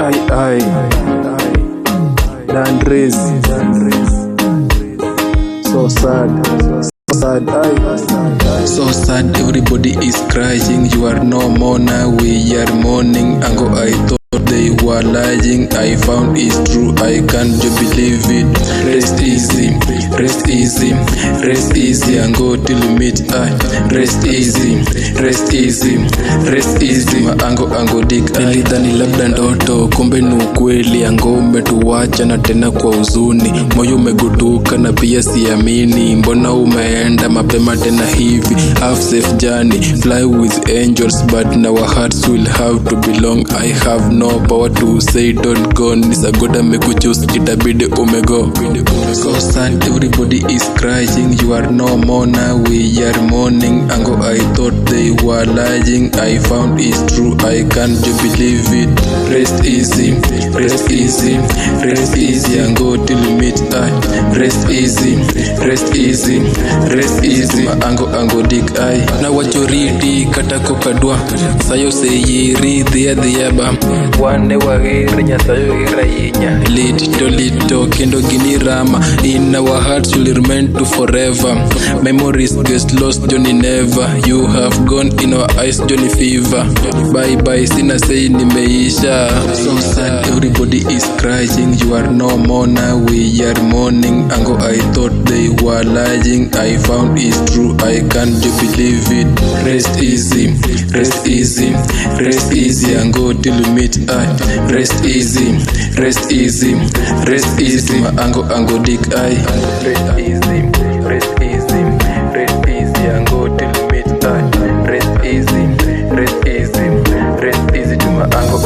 I Dandres. So sad, So sad, everybody is crying. You are no more now, we are mourning. Ango, I thought they were lying. I found it's true, I can't just believe it. Rest easy, rest easy, rest easy. Ango till you meet I. Rest easy, rest easy, rest easy. Ango dik nilidhani labda ndoto, kumbe ni ukweli. Ango umetuacha na tena kwa huzuni. Moyo umegutuka na pia siamini. Mbona umeenda mapema tena hivi? Have safe journey, fly with angels, but now our hearts will have to belong. I have no power to say don't go. Nisagoda mekuchoose, itabidi umego. So sad, everybody is crying. You are no more now, we are mourning. Ango, I thought they were lying. I found it's true, I can't just believe it. Rest easy, rest easy, rest easy. Ango till you meet I. Rest easy, rest easy, rest easy. Ango dik I. Na wachoriti katako kadwa. Sayo seyiri dhia ba. Wane wagiri nyasayo irayinya. Lito kendo gini rama. In our hearts will remain to forever. Memories get lost, Johnny never. You have gone in our eyes, Johnny fever. Bye sina say nimeisha. So sad, everybody is crying. You are no more now, we are mourning. Ango, I thought they were lying. I found it's true, I can't just believe it. Rest easy, rest easy, rest easy. Ango till you meet I. Rest easy, rest easy, rest easy. Ango dik I. Rest easy, rest easy, rest easy. Ango till you meet I. Rest easy, rest easy, rest easy. Ango